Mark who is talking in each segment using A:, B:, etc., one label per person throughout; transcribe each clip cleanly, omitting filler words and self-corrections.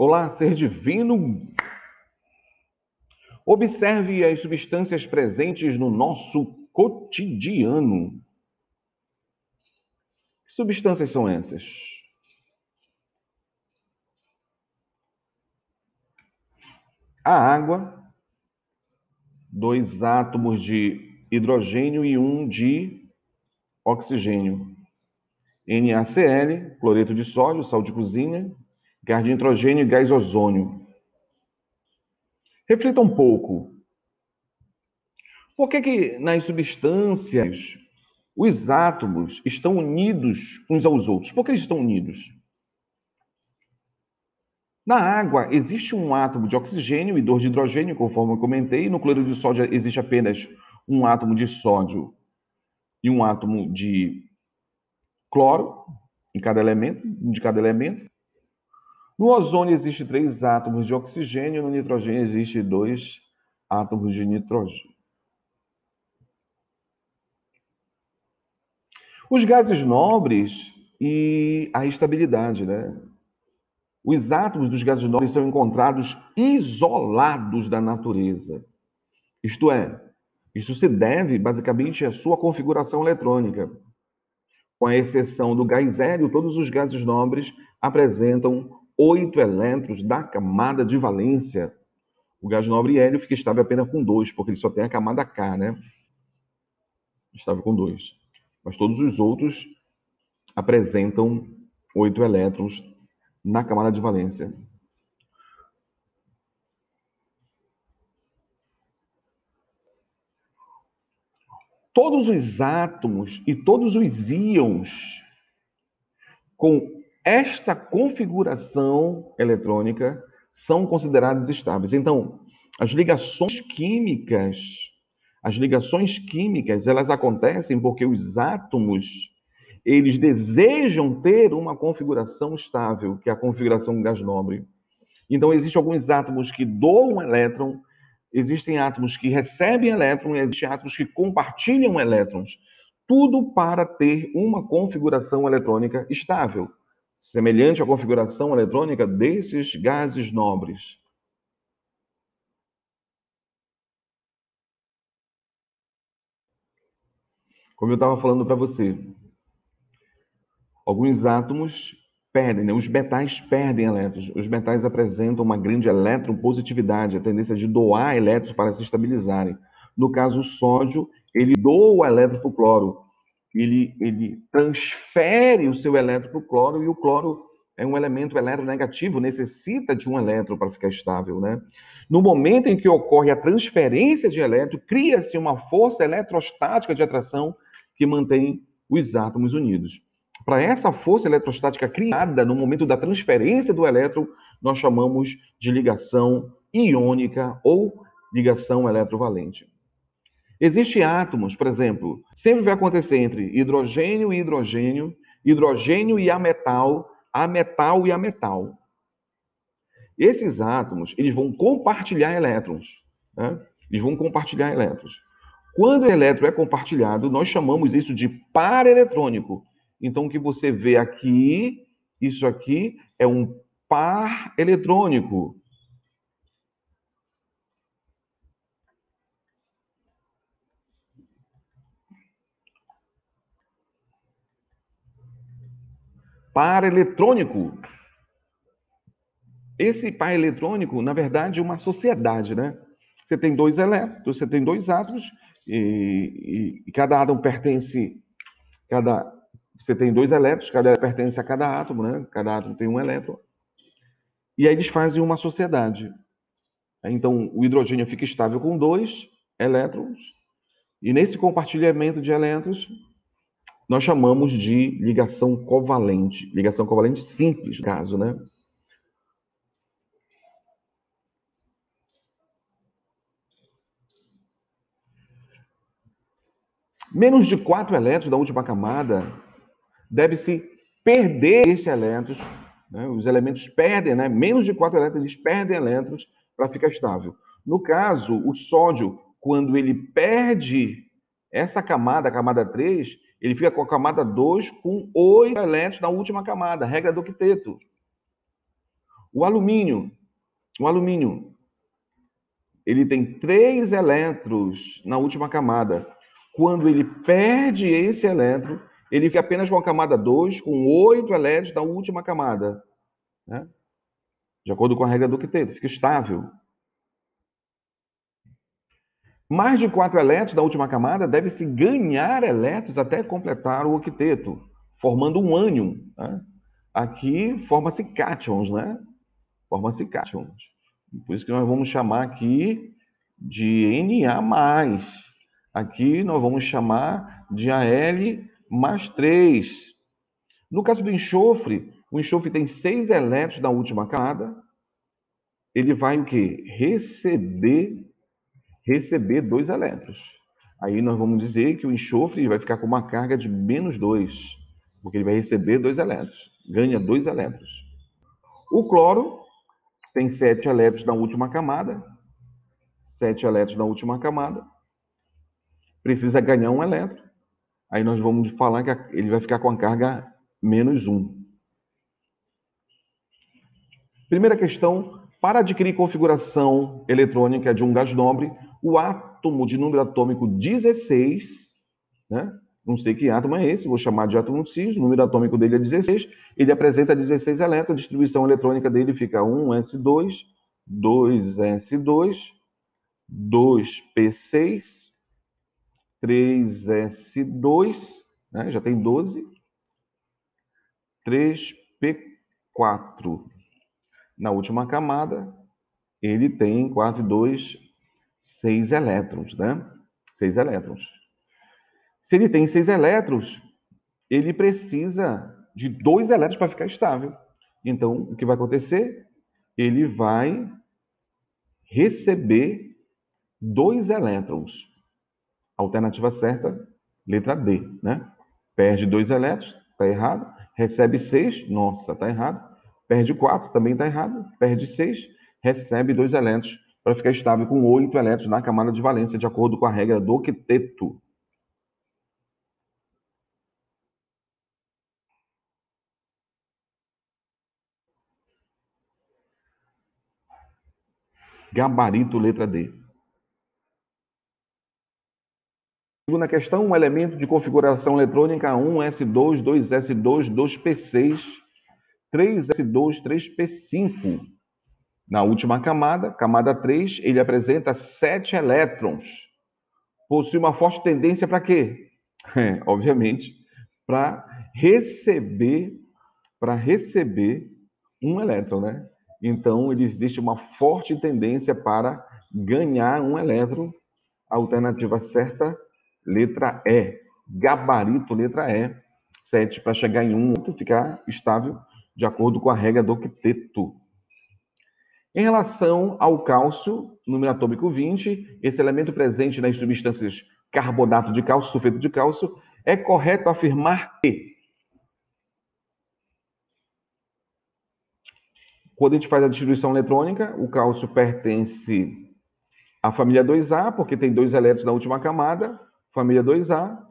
A: Olá, ser divino. Observe as substâncias presentes no nosso cotidiano. Que substâncias são essas? A água, 2 átomos de hidrogênio e 1 de oxigênio. NaCl, cloreto de sódio, sal de cozinha, gás de nitrogênio e gás ozônio. Reflita um pouco. Por que nas substâncias os átomos estão unidos uns aos outros? Por que eles estão unidos? Na água existe um átomo de oxigênio e 2 de hidrogênio, conforme eu comentei. No cloreto de sódio existe apenas um átomo de sódio e um átomo de cloro em cada elemento, de cada elemento. No ozônio existe 3 átomos de oxigênio, no nitrogênio existe 2 átomos de nitrogênio. Os gases nobres e a estabilidade, né? Os átomos dos gases nobres são encontrados isolados da natureza. Isto é, isso se deve basicamente à sua configuração eletrônica. Com a exceção do gás hélio, todos os gases nobres apresentam 8 elétrons da camada de valência. O gás nobre hélio fica estável apenas com 2, porque ele só tem a camada K, né? Estável com 2. Mas todos os outros apresentam 8 elétrons na camada de valência. Todos os átomos e todos os íons com esta configuração eletrônica são considerados estáveis. Então, as ligações químicas, elas acontecem porque os átomos, eles desejam ter uma configuração estável, que é a configuração gás nobre. Então, existem alguns átomos que doam elétron, existem átomos que recebem elétron e existem átomos que compartilham elétrons. Tudo para ter uma configuração eletrônica estável, semelhante à configuração eletrônica desses gases nobres. Como eu estava falando para você, alguns átomos perdem, né? Os metais perdem elétrons. Os metais apresentam uma grande eletropositividade, a tendência de doar elétrons para se estabilizarem. No caso, o sódio, ele doa o elétron para o cloro. Ele transfere o seu elétron para o cloro, e o cloro é um elemento eletronegativo, necessita de um elétron para ficar estável, né? No momento em que ocorre a transferência de elétron, cria-se uma força eletrostática de atração que mantém os átomos unidos. Para essa força eletrostática criada no momento da transferência do elétron, nós chamamos de ligação iônica ou ligação eletrovalente. Existem átomos, por exemplo, sempre vai acontecer entre hidrogênio e hidrogênio, hidrogênio e ametal e ametal. Esses átomos, eles vão compartilhar elétrons, né? Eles vão compartilhar elétrons. Quando o elétron é compartilhado, nós chamamos isso de par eletrônico. Então, o que você vê aqui, isso aqui é um par eletrônico. Par eletrônico. Esse par eletrônico, na verdade, é uma sociedade, né? Você tem 2 elétrons, você tem 2 átomos, e cada átomo pertence... Você tem 2 elétrons, cada pertence a cada átomo, né? Cada átomo tem um elétron. E aí eles fazem uma sociedade. Então, o hidrogênio fica estável com 2 elétrons, e nesse compartilhamento de elétrons, nós chamamos de ligação covalente. Ligação covalente simples, no caso, né? Menos de 4 elétrons da última camada deve-se perder esses elétrons, né? Os elementos perdem, né? Menos de 4 elétrons, eles perdem elétrons para ficar estável. No caso, o sódio, quando ele perde essa camada, a camada 3, ele fica com a camada 2 com 8 elétrons na última camada, regra do octeto. O alumínio, ele tem 3 elétrons na última camada. Quando ele perde esse elétron, ele fica apenas com a camada 2, com 8 elétrons na última camada. Né? De acordo com a regra do octeto, fica estável. Mais de 4 elétrons da última camada deve-se ganhar elétrons até completar o octeto, formando um ânion. Né? Aqui forma-se cátions, né? Forma-se cátions. Por isso que nós vamos chamar aqui de Na+. Aqui nós vamos chamar de Al+3. No caso do enxofre, o enxofre tem 6 elétrons na última camada. Ele vai o quê? Receber 2 elétrons. Aí nós vamos dizer que o enxofre vai ficar com uma carga de -2, porque ele vai receber 2 elétrons. Ganha 2 elétrons. O cloro tem 7 elétrons na última camada. 7 elétrons na última camada. Precisa ganhar um elétron. Aí nós vamos falar que ele vai ficar com a carga -1. Primeira questão. Para adquirir configuração eletrônica de um gás nobre, o átomo de número atômico 16, né? Não sei que átomo é esse, vou chamar de átomo cis, o número atômico dele é 16, ele apresenta 16 elétrons, a distribuição eletrônica dele fica 1s2, 2s2, 2p6, 3s2, né? Já tem 12, 3p4. Na última camada, ele tem 4 e 2, 6 elétrons, né? 6 elétrons. Se ele tem 6 elétrons, ele precisa de 2 elétrons para ficar estável. Então, o que vai acontecer? Ele vai receber 2 elétrons. Alternativa certa, letra D, né? Perde 2 elétrons, está errado. Recebe 6, nossa, está errado. Perde 4, também está errado. Perde 6, recebe 2 elétrons para ficar estável com 8 elétrons na camada de valência, de acordo com a regra do octeto. Gabarito, letra D. Segunda questão, um elemento de configuração eletrônica 1s2, 2s2, 2p6, 3s2, 3p5. Na última camada, camada 3, ele apresenta 7 elétrons. Possui uma forte tendência para quê? Obviamente, para receber um elétron, né? Então, existe uma forte tendência para ganhar um elétron. A alternativa certa, letra E. Gabarito, letra E. 7 para chegar em 1, ficar estável, de acordo com a regra do octeto. Em relação ao cálcio, número atômico 20, esse elemento presente nas substâncias carbonato de cálcio, sulfeto de cálcio, é correto afirmar que, quando a gente faz a distribuição eletrônica, o cálcio pertence à família 2A, porque tem 2 elétrons na última camada, família 2A,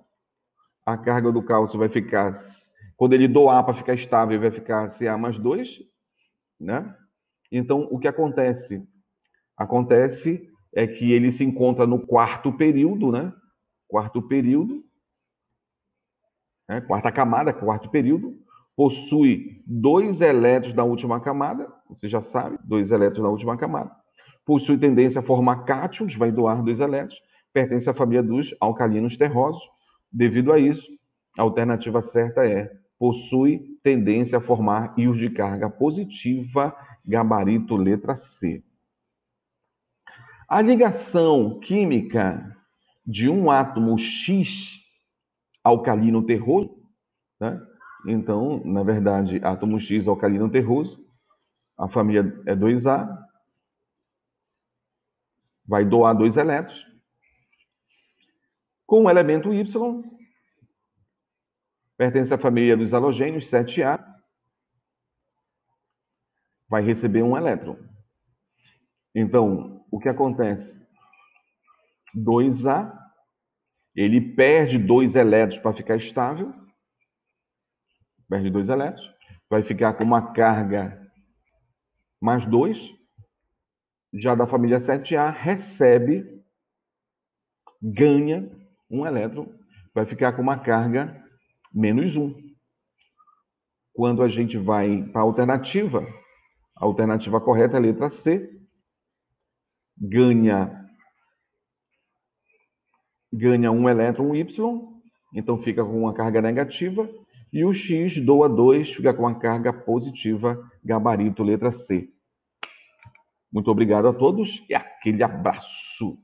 A: a carga do cálcio vai ficar, quando ele doar para ficar estável, vai ficar Ca+2, né? Então, o que acontece? Acontece é que ele se encontra no quarto período, né? Quarto período, né? Quarta camada, quarto período, possui 2 elétrons na última camada, você já sabe, 2 elétrons na última camada, possui tendência a formar cátions, vai doar 2 elétrons, pertence à família dos alcalinos terrosos. Devido a isso, a alternativa certa é possui tendência a formar íons de carga positiva, gabarito letra C. A ligação química de um átomo X alcalino terroso, né? Então, na verdade, átomo X alcalino terroso, a família é 2A, vai doar 2 elétrons. Com o elemento Y, pertence à família dos halogênios, 7A, vai receber 1 elétron. Então, o que acontece? 2A, ele perde 2 elétrons para ficar estável, perde 2 elétrons, vai ficar com uma carga mais 2. Já da família 7A, recebe, ganha um elétron, vai ficar com uma carga menos 1. Quando a gente vai para a alternativa correta é a letra C, ganha um elétron Y, então fica com uma carga negativa, e o X doa 2, fica com uma carga positiva, gabarito letra C. Muito obrigado a todos e aquele abraço!